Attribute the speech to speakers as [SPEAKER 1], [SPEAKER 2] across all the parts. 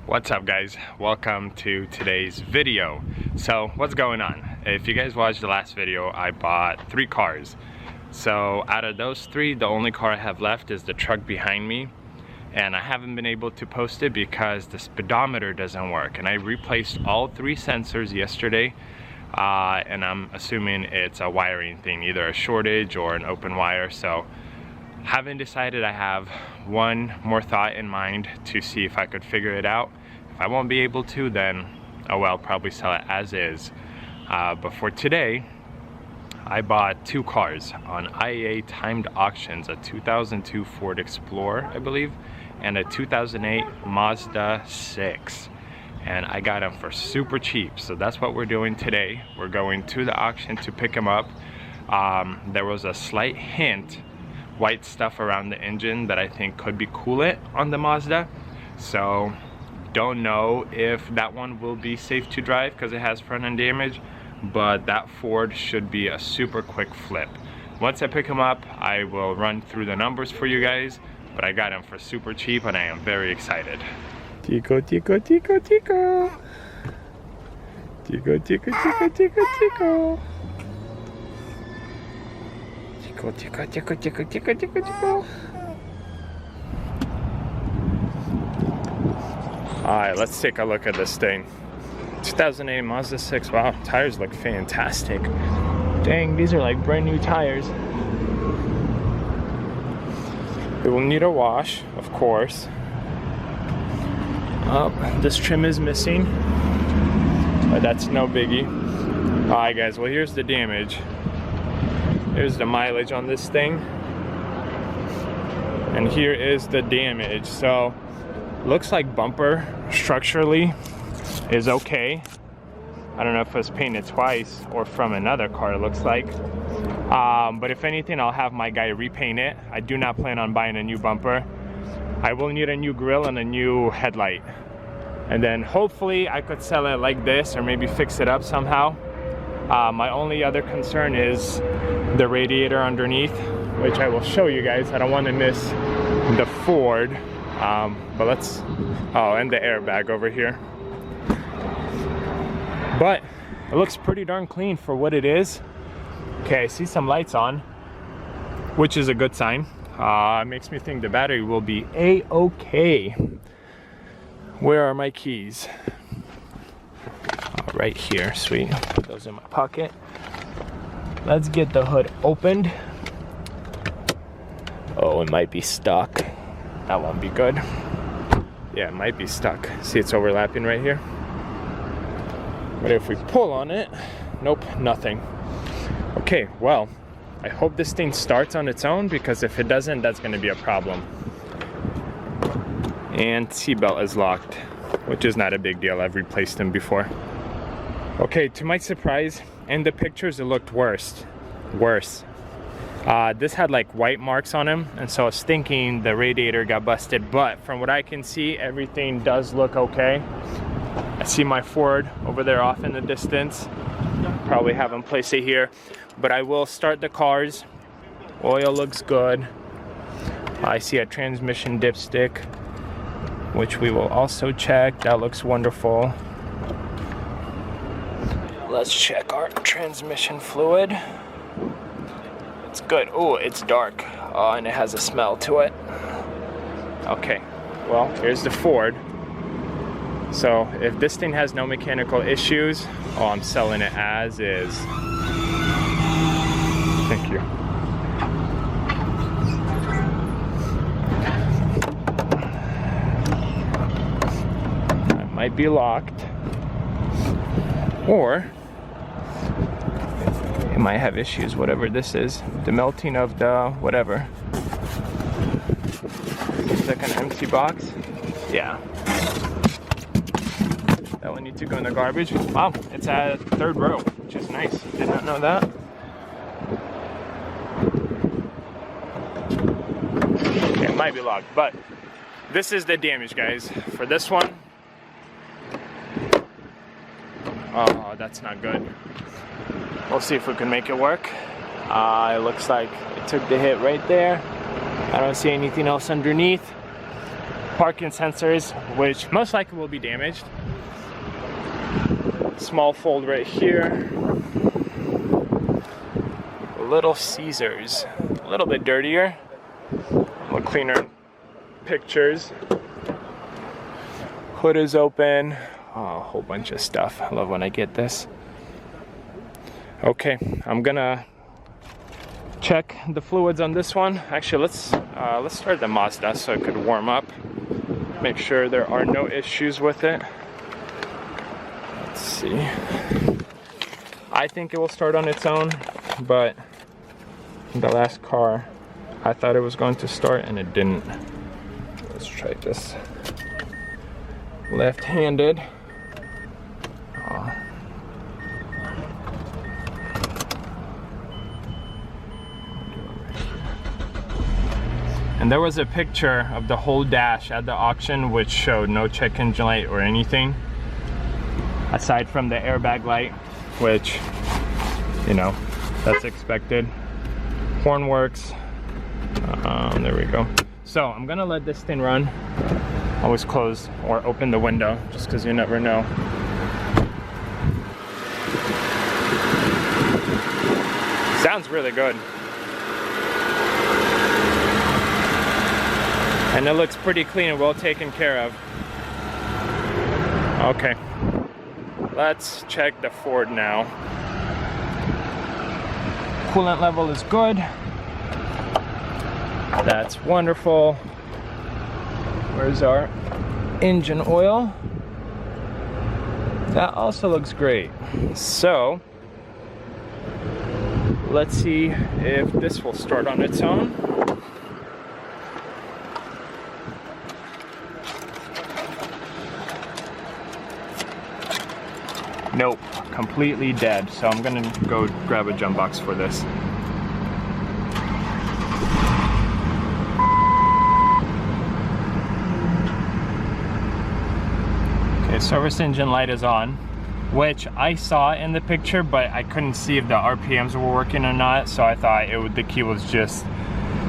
[SPEAKER 1] What's up guys, welcome to today's video. So what's going on? If you guys watched the last video, I bought 3 cars. So out of those 3, the only car I have left is the truck behind me, and I haven't been able to post it because the speedometer doesn't work, and I replaced all 3 sensors yesterday, and I'm assuming it's a wiring thing, either a shortage or an open wire. So haven't decided. I have one more thought in mind to see if I could figure it out. If I won't be able to, then oh well, probably sell it as is. But for today, I bought 2 cars on IAA timed auctions, a 2002 Ford Explorer, I believe, and a 2008 Mazda 6. And I got them for super cheap, so that's what we're doing today. We're going to the auction to pick them up. There was a slight hint white stuff around the engine that I think could be coolant on the Mazda, so don't know if that one will be safe to drive because it has front end damage, but that Ford should be a super quick flip. Once I pick them up, I will run through the numbers for you guys, but I got them for super cheap and I am very excited. Tico, tico, tico, tico. Tico, tico, tico, tico, tico. Tickle, tickle, tickle, tickle, tickle, tickle, tickle. Alright, let's take a look at this thing. 2008 Mazda 6. Wow, tires look fantastic. Dang, these are like brand new tires. It will need a wash, of course. Oh, this trim is missing, but that's no biggie. Alright guys, well here's the damage. Here's the mileage on this thing, and here is the damage. So looks like bumper structurally is okay. I don't know if it was painted twice or from another car, it looks like, but if anything, I'll have my guy repaint it. I do not plan on buying a new bumper. I will need a new grille and a new headlight, and then hopefully I could sell it like this or maybe fix it up somehow. My only other concern is the radiator underneath, which I will show you guys. I don't want to miss the Ford, but let's, oh, and the airbag over here. But it looks pretty darn clean for what it is. Okay, I see some lights on, which is a good sign. It makes me think the battery will be a-okay. Where are my keys? Right here, sweet. Put those in my pocket. Let's get the hood opened. Oh, it might be stuck. That won't be good. Yeah, it might be stuck. See, it's overlapping right here. But if we pull on it, nope, nothing. Okay, well, I hope this thing starts on its own, because if it doesn't, that's gonna be a problem. And seatbelt is locked, which is not a big deal. I've replaced them before. Okay, to my surprise, in the pictures it looked worse. This had like white marks on him, and so I was thinking the radiator got busted, but from what I can see, everything does look okay. I see my Ford over there off in the distance. Probably have him place it here, but I will start the cars. Oil looks good. I see a transmission dipstick, which we will also check. That looks wonderful. Let's check our transmission fluid. It's good. Oh, it's dark. Oh, and it has a smell to it. Okay, well, here's the Ford. So if this thing has no mechanical issues, oh, I'm selling it as is. Thank you. It might be locked, or it might have issues, whatever this is. The melting of the whatever. It's like an empty box. Yeah. That one needs to go in the garbage. Wow, it's at 3rd row, which is nice. Did not know that. It might be locked, but this is the damage, guys. For this one, oh, that's not good. We'll see if we can make it work. It looks like it took the hit right there. I don't see anything else underneath. parking sensors, which most likely will be damaged. Small fold right here. Little Caesars, a little bit dirtier, a little cleaner pictures. Hood is open. Oh, a whole bunch of stuff. I love when I get this. Okay, I'm gonna check the fluids on this one. Actually, let's start the Mazda so it could warm up. Make sure there are no issues with it. Let's see. I think it will start on its own, but the last car, I thought it was going to start and it didn't. Let's try this. Left-handed. Oh. And there was a picture of the whole dash at the auction which showed no check engine light or anything aside from the airbag light, which, you know, that's expected. Horn works. There we go. So I'm gonna let this thing run. Always close or open the window just because you never know. Sounds really good. And it looks pretty clean and well taken care of. Okay, let's check the Ford now. Coolant level is good. That's wonderful. Where's our engine oil? That also looks great. So let's see if this will start on its own. Nope, completely dead. So I'm gonna go grab a jump box for this. Okay, service engine light is on, which I saw in the picture, but I couldn't see if the RPMs were working or not. So I thought the key was just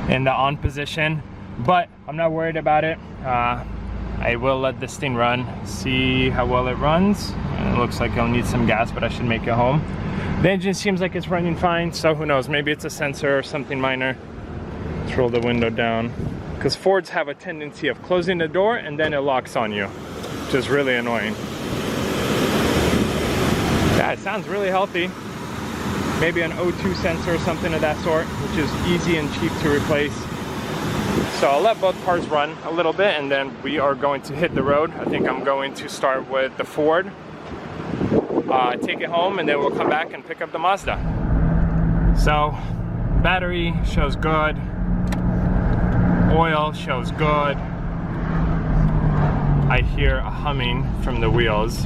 [SPEAKER 1] in the on position, but I'm not worried about it. I will let this thing run, see how well it runs. And it looks like it'll need some gas, but I should make it home. The engine seems like it's running fine, so who knows, maybe it's a sensor or something minor. Let's roll the window down. Because Fords have a tendency of closing the door and then it locks on you, which is really annoying. Yeah, it sounds really healthy. Maybe an O2 sensor or something of that sort, which is easy and cheap to replace. So I'll let both cars run a little bit and then we are going to hit the road. I think I'm going to start with the Ford, take it home, and then we'll come back and pick up the Mazda. So battery shows good, oil shows good. I hear a humming from the wheels,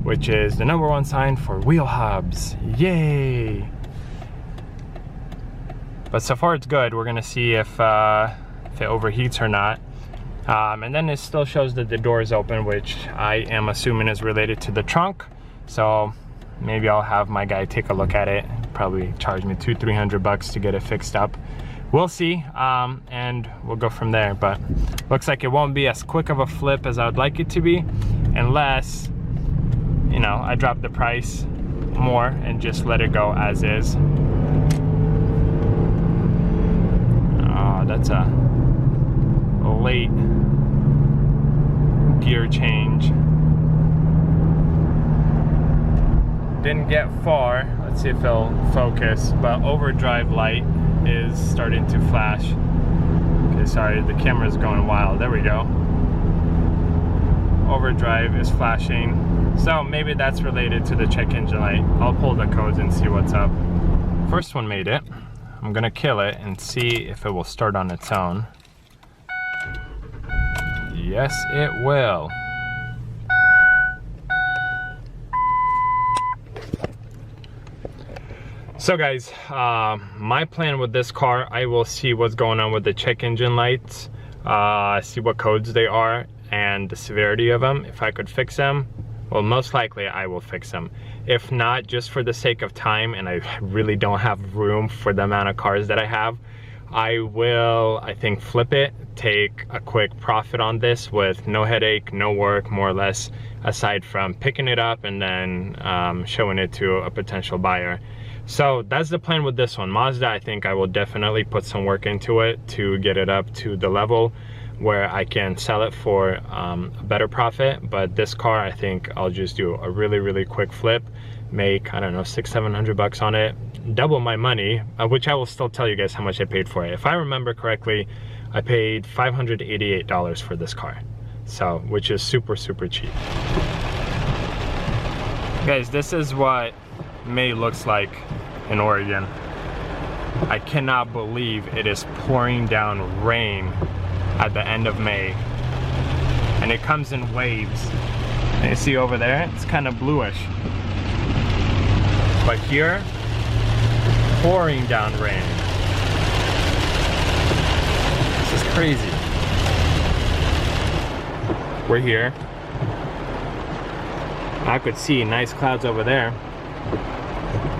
[SPEAKER 1] which is the #1 sign for wheel hubs. Yay! But so far it's good. We're gonna see if it overheats or not. And then it still shows that the door is open, which I am assuming is related to the trunk. So maybe I'll have my guy take a look at it. Probably charge me $200-300 to get it fixed up. We'll see, and we'll go from there. But looks like it won't be as quick of a flip as I would like it to be, unless, you know, I drop the price more and just let it go as is. That's a late gear change. Didn't get far. Let's see if it'll focus, but overdrive light is starting to flash. Okay, sorry, the camera's going wild. There we go. Overdrive is flashing. So maybe that's related to the check engine light. I'll pull the codes and see what's up. First one made it. I'm gonna kill it and see if it will start on its own. Yes, it will. So guys, my plan with this car, I will see what's going on with the check engine lights, see what codes they are and the severity of them. If I could fix them, well, most likely I will fix them. If not, just for the sake of time, and I really don't have room for the amount of cars that I have, I will, I think, flip it, take a quick profit on this with no headache, no work, more or less, aside from picking it up and then showing it to a potential buyer. So that's the plan with this one. Mazda, I think I will definitely put some work into it to get it up to the level where I can sell it for a better profit. But this car, I think I'll just do a really quick flip, make, I don't know, $600-700 on it, double my money, which I will still tell you guys how much I paid for it. If I remember correctly, I paid $588 for this car, so which is super cheap. Guys, this is what May looks like in Oregon. I cannot believe it is pouring down rain at the end of May, and it comes in waves. And you see over there, it's kind of bluish, but here, pouring down rain. This is crazy. We're here. I could see nice clouds over there,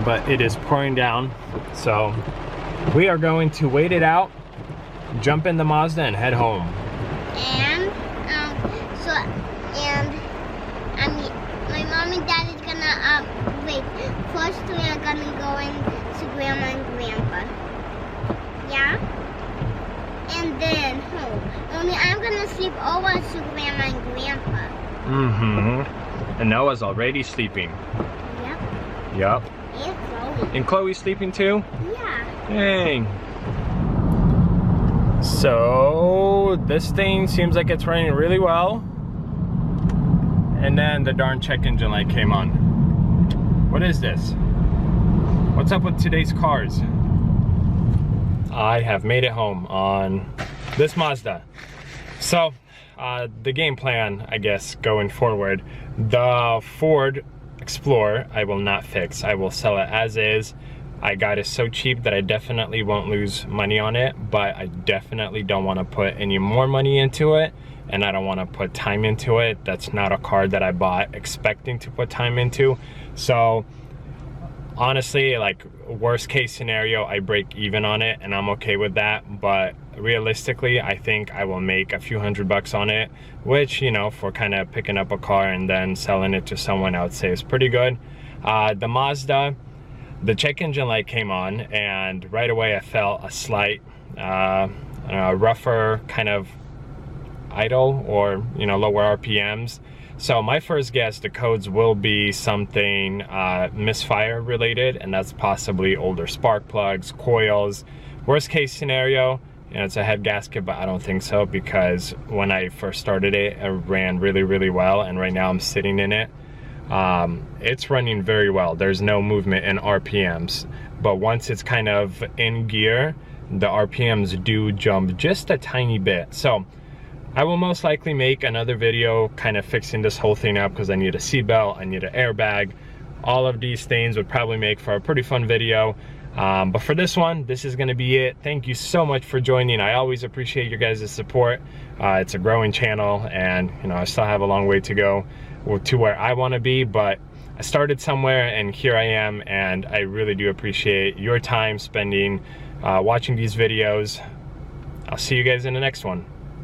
[SPEAKER 1] but it is pouring down. So we are going to wait it out, jump in the Mazda and head home.
[SPEAKER 2] My mom and dad is gonna wait. First we are gonna go in to Grandma and Grandpa. Yeah? And then home. Only I'm gonna sleep over to Grandma and Grandpa.
[SPEAKER 1] And Noah's already sleeping. Yep.
[SPEAKER 2] And Chloe.
[SPEAKER 1] And Chloe's sleeping too?
[SPEAKER 2] Yeah.
[SPEAKER 1] Dang. So this thing seems like it's running really well. And then the darn check engine light came on. What is this? What's up with today's cars? I have made it home on this Mazda. So the game plan, I guess, going forward, the Ford Explorer I will not fix. I will sell it as is. I got it so cheap that I definitely won't lose money on it, but I definitely don't want to put any more money into it, and I don't want to put time into it. That's not a car that I bought expecting to put time into. So honestly, like, worst case scenario, I break even on it and I'm okay with that. But realistically, I think I will make a few $100 on it, which, you know, for kind of picking up a car and then selling it to someone, I would say is pretty good. The Mazda, the check engine light came on and right away I felt a slight rougher kind of idle, or, you know, lower RPMs. So my first guess, the codes will be something misfire related, and that's possibly older spark plugs, coils. Worst case scenario, you know, it's a head gasket, but I don't think so, because when I first started it, it ran really well, and right now I'm sitting in it. It's running very well. There's no movement in RPMs, but once it's kind of in gear, the RPMs do jump just a tiny bit. So I will most likely make another video kind of fixing this whole thing up, because I need a seatbelt, I need an airbag. All of these things would probably make for a pretty fun video. But for this one, this is gonna be it. Thank you so much for joining. I always appreciate your guys' support. It's a growing channel, and, you know, I still have a long way to go to where I wanna be, but I started somewhere and here I am, and I really do appreciate your time spending watching these videos. I'll see you guys in the next one.